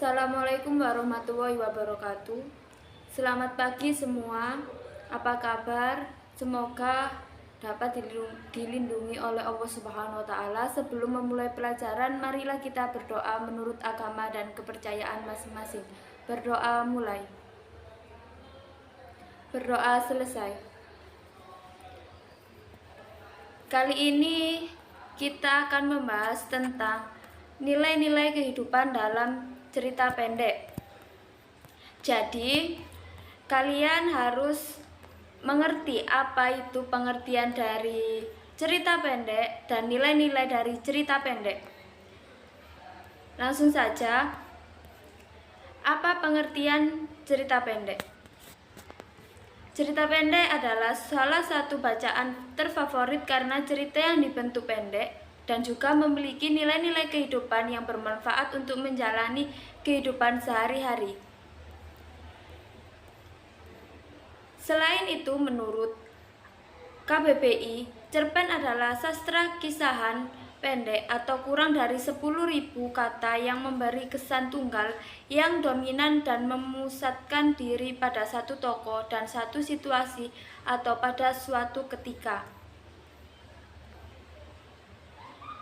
Assalamualaikum warahmatullahi wabarakatuh. Selamat pagi semua. Apa kabar? Semoga dapat dilindungi oleh Allah Subhanahu wa taala. Sebelum memulai pelajaran, marilah kita berdoa menurut agama dan kepercayaan masing-masing. Berdoa mulai. Berdoa selesai. Kali ini kita akan membahas tentang nilai-nilai kehidupan dalam cerita pendek. Jadi, kalian harus mengerti apa itu pengertian dari cerita pendek dan nilai-nilai dari cerita pendek. Langsung saja, apa pengertian cerita pendek? Cerita pendek adalah salah satu bacaan terfavorit karena cerita yang dibentuk pendek dan juga memiliki nilai-nilai kehidupan yang bermanfaat untuk menjalani kehidupan sehari-hari. Selain itu, menurut KBBI, cerpen adalah sastra kisahan pendek atau kurang dari 10.000 kata yang memberi kesan tunggal yang dominan dan memusatkan diri pada satu tokoh dan satu situasi atau pada suatu ketika.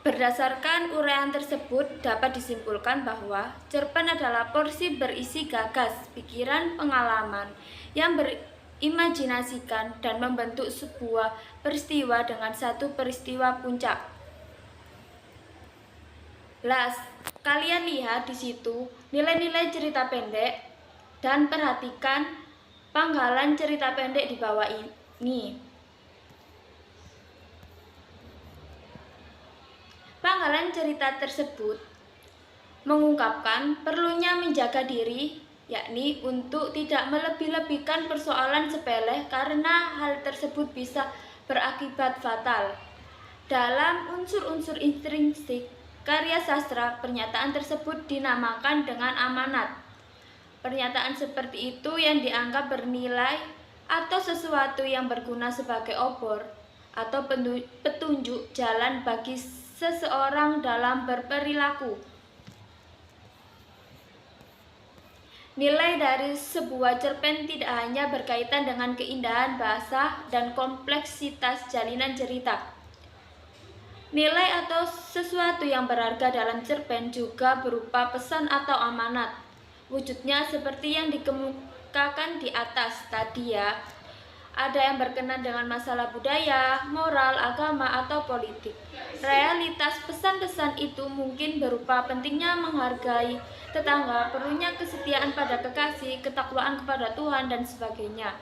Berdasarkan uraian tersebut, dapat disimpulkan bahwa cerpen adalah porsi berisi gagas, pikiran, pengalaman yang berimajinasikan dan membentuk sebuah peristiwa dengan satu peristiwa puncak. Kalian lihat di situ nilai-nilai cerita pendek dan perhatikan panggalan cerita pendek di bawah ini. Panggalan cerita tersebut mengungkapkan perlunya menjaga diri, yakni untuk tidak melebih-lebihkan persoalan sepele karena hal tersebut bisa berakibat fatal. Dalam unsur-unsur intrinsik karya sastra, pernyataan tersebut dinamakan dengan amanat. Pernyataan seperti itu yang dianggap bernilai atau sesuatu yang berguna sebagai obor atau petunjuk jalan bagi seseorang dalam berperilaku. Nilai dari sebuah cerpen tidak hanya berkaitan dengan keindahan bahasa dan kompleksitas jalinan cerita. Nilai atau sesuatu yang berharga dalam cerpen juga berupa pesan atau amanat. Wujudnya seperti yang dikemukakan di atas tadi ya. Ada yang berkenaan dengan masalah budaya, moral, agama, atau politik. Realitas pesan-pesan itu mungkin berupa pentingnya menghargai tetangga, perlunya kesetiaan pada kekasih, ketakwaan kepada Tuhan, dan sebagainya.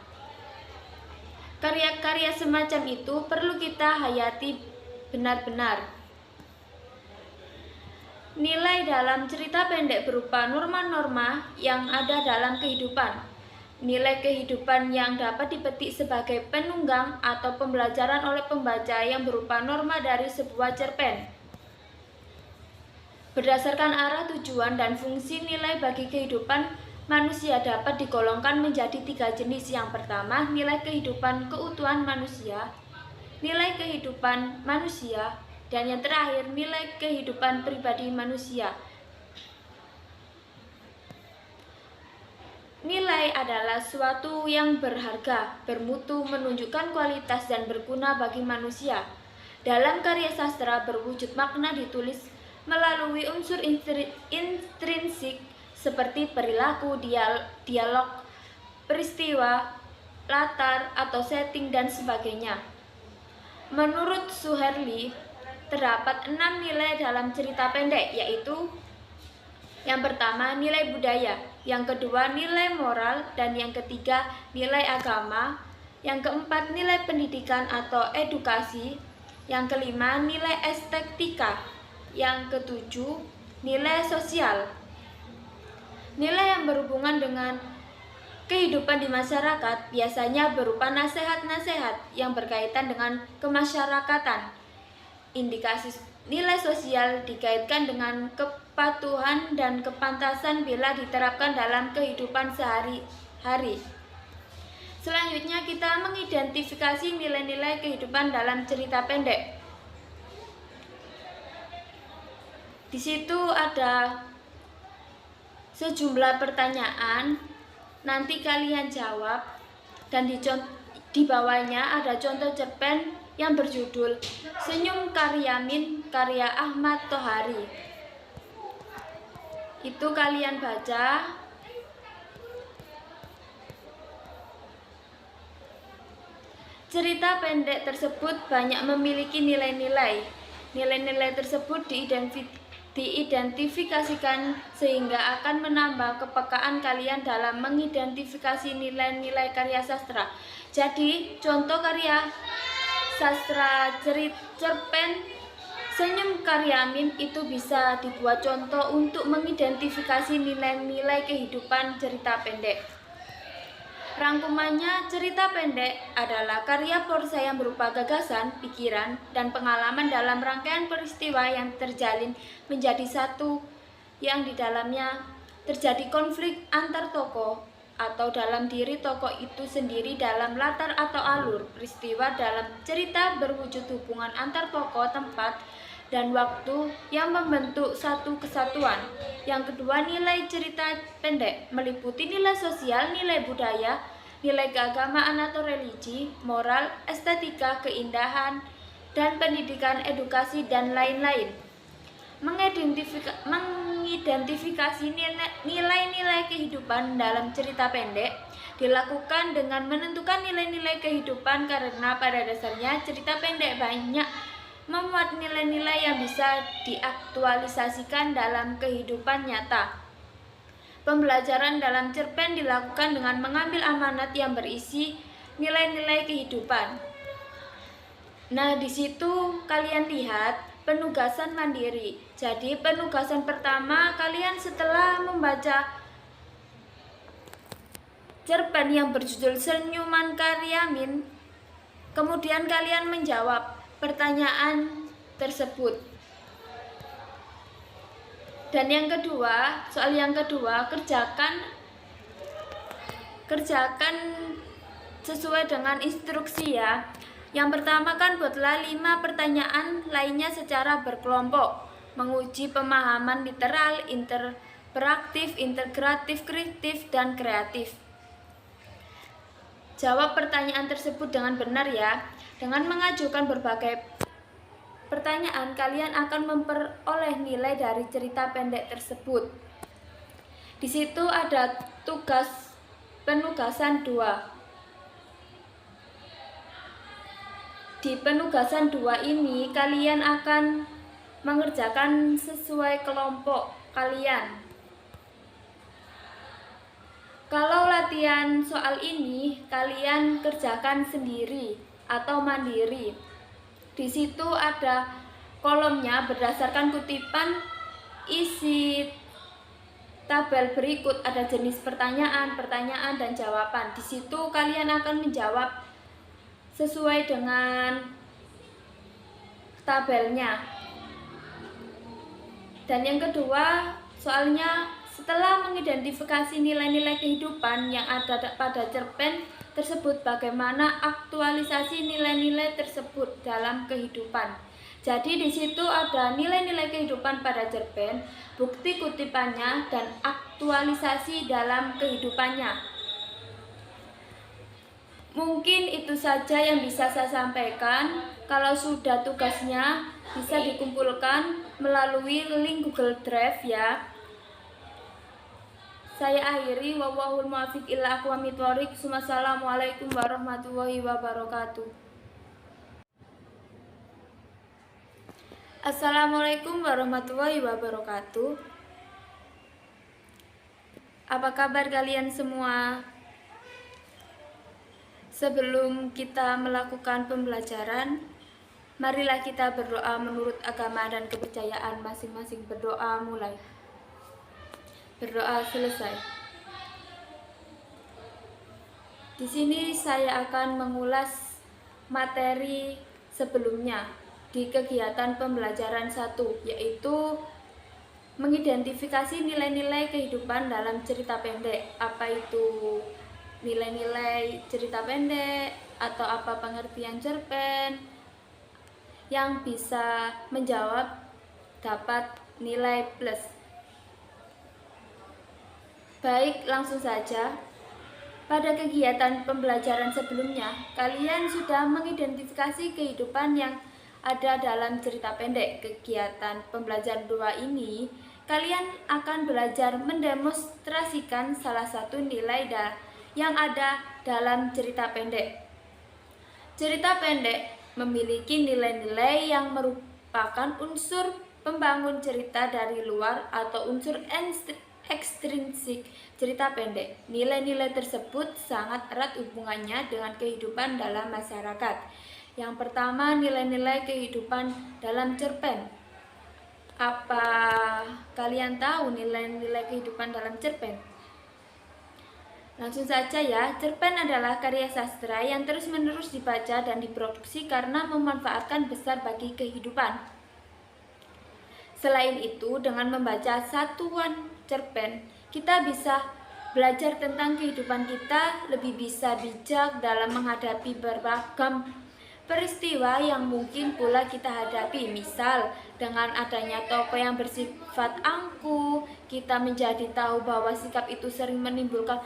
Karya-karya semacam itu perlu kita hayati benar-benar. Nilai dalam cerita pendek berupa norma-norma yang ada dalam kehidupan. Nilai kehidupan yang dapat dipetik sebagai penunggang atau pembelajaran oleh pembaca yang berupa norma dari sebuah cerpen. Berdasarkan arah, tujuan, dan fungsi nilai bagi kehidupan manusia dapat digolongkan menjadi 3 jenis. Yang pertama, nilai kehidupan keutuhan manusia, nilai kehidupan manusia, dan yang terakhir, nilai kehidupan pribadi manusia. Nilai adalah suatu yang berharga, bermutu, menunjukkan kualitas dan berguna bagi manusia. Dalam karya sastra berwujud makna ditulis melalui unsur intrinsik seperti perilaku, dialog, peristiwa, latar atau setting dan sebagainya. Menurut Suherli, terdapat 6 nilai dalam cerita pendek, yaitu yang pertama, nilai budaya, yang kedua, nilai moral, dan yang ketiga, nilai agama, yang keempat, nilai pendidikan atau edukasi, yang kelima, nilai estetika, yang ketujuh, nilai sosial. Nilai yang berhubungan dengan kehidupan di masyarakat biasanya berupa nasihat-nasihat yang berkaitan dengan kemasyarakatan. Indikasi nilai sosial dikaitkan dengan kepatuhan dan kepantasan bila diterapkan dalam kehidupan sehari-hari. Selanjutnya kita mengidentifikasi nilai-nilai kehidupan dalam cerita pendek. Di situ ada sejumlah pertanyaan, nanti kalian jawab, dan di bawahnya ada contoh cerpen yang berjudul Senyum Karyamin karya Ahmad Tohari. Itu kalian baca. Cerita pendek tersebut banyak memiliki nilai-nilai. Nilai-nilai tersebut diidentifikasikan sehingga akan menambah kepekaan kalian dalam mengidentifikasi nilai-nilai karya sastra. Jadi, contoh karya sastra cerpen Senyum Karyamin itu bisa dibuat contoh untuk mengidentifikasi nilai-nilai kehidupan cerita pendek. Rangkumannya, cerita pendek adalah karya prosa yang berupa gagasan, pikiran, dan pengalaman dalam rangkaian peristiwa yang terjalin menjadi satu, yang di dalamnya terjadi konflik antar tokoh atau dalam diri tokoh itu sendiri dalam latar atau alur peristiwa. Dalam cerita berwujud hubungan antar tokoh, tempat, dan waktu yang membentuk satu kesatuan. Yang kedua, nilai cerita pendek meliputi nilai sosial, nilai budaya, nilai keagamaan atau religi, moral, estetika, keindahan, dan pendidikan, edukasi, dan lain-lain. Mengidentifikasi nilai-nilai kehidupan dalam cerita pendek dilakukan dengan menentukan nilai-nilai kehidupan, karena pada dasarnya cerita pendek banyak memuat nilai-nilai yang bisa diaktualisasikan dalam kehidupan nyata. Pembelajaran dalam cerpen dilakukan dengan mengambil amanat yang berisi nilai-nilai kehidupan. Nah, di situ kalian lihat penugasan mandiri. Jadi, penugasan pertama, kalian setelah membaca cerpen yang berjudul Senyuman Karyamin, kemudian kalian menjawab pertanyaan tersebut. Dan yang kedua, soal yang kedua, kerjakan sesuai dengan instruksi ya. Yang pertama kan buatlah 5 pertanyaan lainnya secara berkelompok, menguji pemahaman literal, interaktif, integratif, kritif, dan kreatif. Jawab pertanyaan tersebut dengan benar ya. Dengan mengajukan berbagai pertanyaan, kalian akan memperoleh nilai dari cerita pendek tersebut. Di situ ada tugas penugasan 2. Di penugasan 2 ini, kalian akan mengerjakan sesuai kelompok kalian. Kalau latihan soal ini, kalian kerjakan sendiri atau mandiri. Di situ ada kolomnya berdasarkan kutipan isi tabel berikut, ada jenis pertanyaan, dan jawaban. Di situ kalian akan menjawab sesuai dengan tabelnya. Dan yang kedua, soalnya setelah mengidentifikasi nilai-nilai kehidupan yang ada pada cerpen tersebut, bagaimana aktualisasi nilai-nilai tersebut dalam kehidupan. Jadi di situ ada nilai-nilai kehidupan pada cerpen, bukti kutipannya, dan aktualisasi dalam kehidupannya. Mungkin itu saja yang bisa saya sampaikan. Kalau sudah tugasnya bisa dikumpulkan melalui link Google Drive ya. Saya akhiri, wallahul muwaffiq ila aqwamit thoriq. Wassalamualaikum warahmatullahi wabarakatuh. Assalamualaikum warahmatullahi wabarakatuh. Apa kabar kalian semua? Sebelum kita melakukan pembelajaran, marilah kita berdoa menurut agama dan kepercayaan masing-masing. Berdoa mulai. Berdoa selesai. Di sini saya akan mengulas materi sebelumnya di kegiatan pembelajaran 1, yaitu mengidentifikasi nilai-nilai kehidupan dalam cerita pendek. Apa itu nilai-nilai cerita pendek atau apa pengertian cerpen? Yang bisa menjawab dapat nilai plus. Baik, langsung saja. Pada kegiatan pembelajaran sebelumnya, kalian sudah mengidentifikasi kehidupan yang ada dalam cerita pendek. Kegiatan pembelajaran 2 ini, kalian akan belajar mendemonstrasikan salah satu nilai yang ada dalam cerita pendek. Cerita pendek memiliki nilai-nilai yang merupakan unsur pembangun cerita dari luar atau unsur ekstrinsik cerita pendek. Nilai-nilai tersebut sangat erat hubungannya dengan kehidupan dalam masyarakat. Yang pertama, nilai-nilai kehidupan dalam cerpen. Apa kalian tahu nilai-nilai kehidupan dalam cerpen? Langsung saja ya, cerpen adalah karya sastra yang terus-menerus dibaca dan diproduksi karena memanfaatkan besar bagi kehidupan. Selain itu, dengan membaca satuan cerpen, kita bisa belajar tentang kehidupan kita, lebih bisa bijak dalam menghadapi beragam peristiwa yang mungkin pula kita hadapi. Misal, dengan adanya tokoh yang bersifat angkuh, kita menjadi tahu bahwa sikap itu sering menimbulkan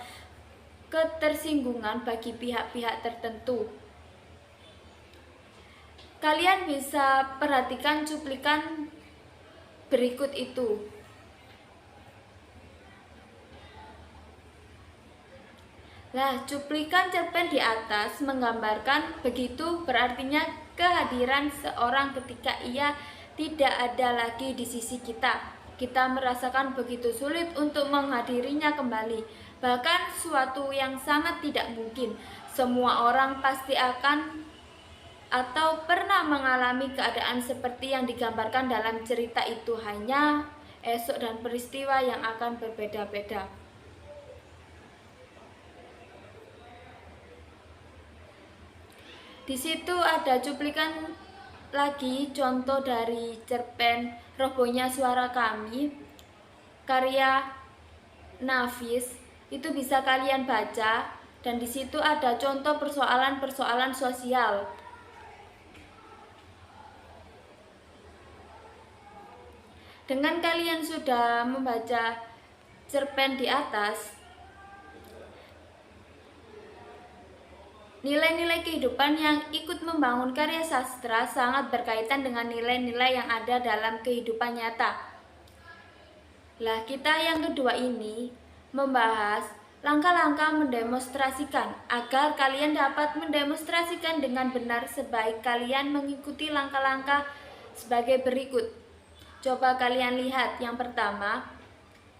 ketersinggungan bagi pihak-pihak tertentu. Kalian bisa perhatikan cuplikan berikut itu. Nah, cuplikan cerpen di atas menggambarkan begitu berartinya kehadiran seorang ketika ia tidak ada lagi di sisi kita. Kita merasakan begitu sulit untuk menghadirinya kembali, bahkan suatu yang sangat tidak mungkin. Semua orang pasti akan atau pernah mengalami keadaan seperti yang digambarkan dalam cerita itu, hanya esok dan peristiwa yang akan berbeda-beda. Di situ ada cuplikan lagi contoh dari cerpen Robohnya Suara Kami karya Nafis. Itu bisa kalian baca, dan di situ ada contoh persoalan-persoalan sosial. Dengan kalian sudah membaca cerpen di atas, nilai-nilai kehidupan yang ikut membangun karya sastra sangat berkaitan dengan nilai-nilai yang ada dalam kehidupan nyata. Lah, kita yang kedua ini membahas langkah-langkah mendemonstrasikan. Agar kalian dapat mendemonstrasikan dengan benar, sebaik kalian mengikuti langkah-langkah sebagai berikut. Coba kalian lihat. Yang pertama,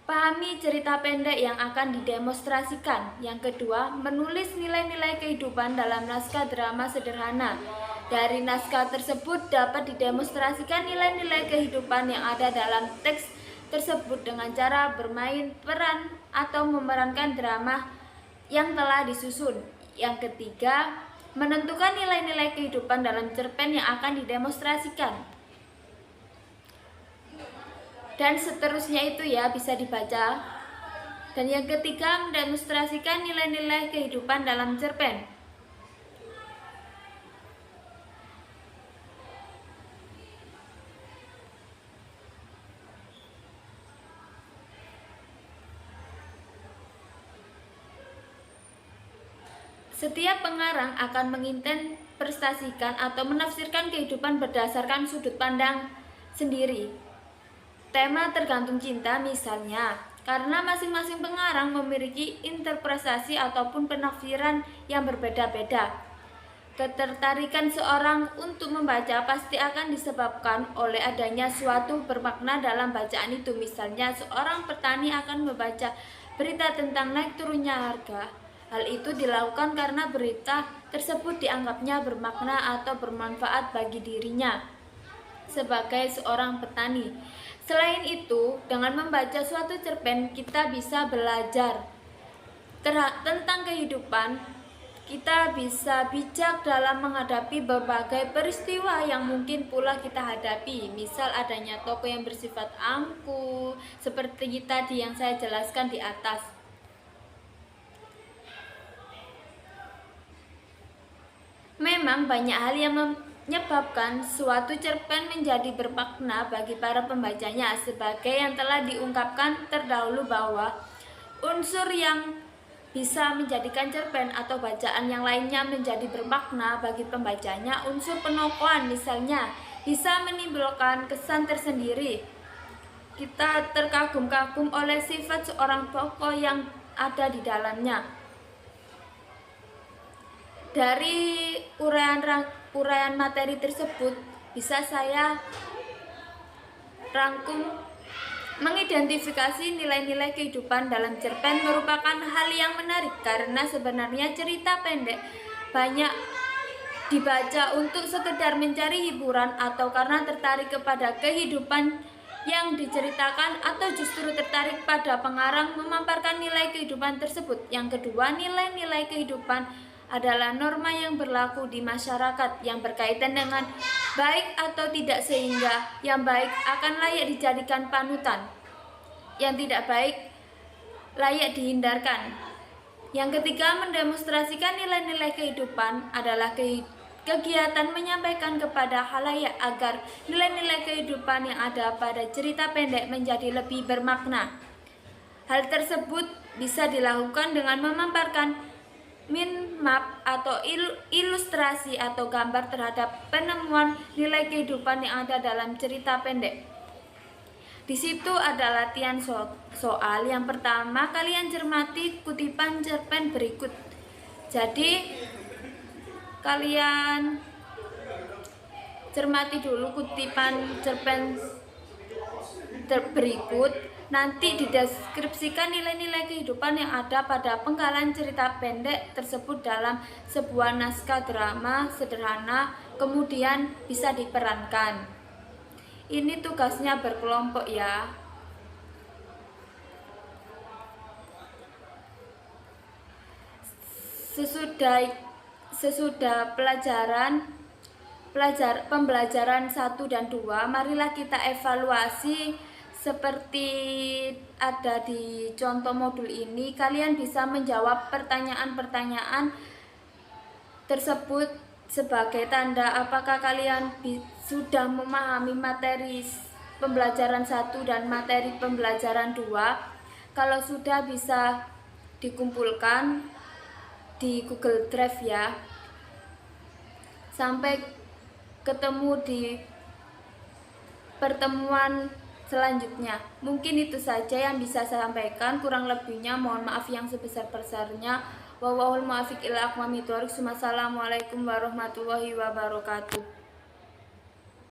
pahami cerita pendek yang akan didemonstrasikan. Yang kedua, menulis nilai-nilai kehidupan dalam naskah drama sederhana. Dari naskah tersebut dapat didemonstrasikan nilai-nilai kehidupan yang ada dalam teks tersebut dengan cara bermain peran atau memerankan drama yang telah disusun. Yang ketiga, menentukan nilai-nilai kehidupan dalam cerpen yang akan didemonstrasikan. Dan seterusnya itu ya, bisa dibaca. Dan yang ketiga, mendemonstrasikan nilai-nilai kehidupan dalam cerpen. Setiap pengarang akan menginterpretasikan atau menafsirkan kehidupan berdasarkan sudut pandang sendiri. Tema tergantung cinta misalnya, karena masing-masing pengarang memiliki interpretasi ataupun penafsiran yang berbeda-beda. Ketertarikan seorang untuk membaca pasti akan disebabkan oleh adanya suatu bermakna dalam bacaan itu. Misalnya, seorang petani akan membaca berita tentang naik turunnya harga. Hal itu dilakukan karena berita tersebut dianggapnya bermakna atau bermanfaat bagi dirinya sebagai seorang petani. Selain itu, dengan membaca suatu cerpen, kita bisa belajar tentang kehidupan. Kita bisa bijak dalam menghadapi berbagai peristiwa yang mungkin pula kita hadapi. Misal adanya tokoh yang bersifat angkuh, seperti tadi yang saya jelaskan di atas. Memang banyak hal yang menyebabkan suatu cerpen menjadi bermakna bagi para pembacanya, sebagai yang telah diungkapkan terdahulu bahwa Unsur yang bisa menjadikan cerpen atau bacaan yang lainnya menjadi bermakna bagi pembacanya, unsur penokohan misalnya bisa menimbulkan kesan tersendiri. Kita terkagum-kagum oleh sifat seorang tokoh yang ada di dalamnya. Dari uraian materi tersebut bisa saya rangkum. Mengidentifikasi nilai-nilai kehidupan dalam cerpen merupakan hal yang menarik karena sebenarnya cerita pendek banyak dibaca untuk sekedar mencari hiburan atau karena tertarik kepada kehidupan yang diceritakan atau justru tertarik pada pengarang memamparkan nilai kehidupan tersebut. Yang kedua, nilai-nilai kehidupan adalah norma yang berlaku di masyarakat yang berkaitan dengan baik atau tidak, sehingga yang baik akan layak dijadikan panutan, yang tidak baik layak dihindarkan. Yang ketiga, mendemonstrasikan nilai-nilai kehidupan adalah kegiatan menyampaikan kepada khalayak agar nilai-nilai kehidupan yang ada pada cerita pendek menjadi lebih bermakna. Hal tersebut bisa dilakukan dengan memamparkan mind map atau ilustrasi atau gambar terhadap penemuan nilai kehidupan yang ada dalam cerita pendek. Di situ ada latihan soal. Yang pertama, kalian cermati kutipan cerpen berikut. Jadi kalian cermati dulu kutipan cerpen berikut. Nanti dideskripsikan nilai-nilai kehidupan yang ada pada penggalan cerita pendek tersebut dalam sebuah naskah drama sederhana, kemudian bisa diperankan. Ini tugasnya berkelompok ya. Sesudah pembelajaran 1 dan 2, marilah kita evaluasi seperti ada di contoh modul ini. Kalian bisa menjawab pertanyaan-pertanyaan tersebut sebagai tanda apakah kalian sudah memahami materi pembelajaran 1 dan materi pembelajaran 2. Kalau sudah, bisa dikumpulkan di Google Drive ya. Sampai ketemu di pertemuan selanjutnya. Mungkin itu saja yang bisa saya sampaikan. Kurang lebihnya mohon maaf yang sebesar-besarnya. Wallahul muwaffiq ila aqwamit thoriq. Wassalamualaikum warahmatullahi wabarakatuh.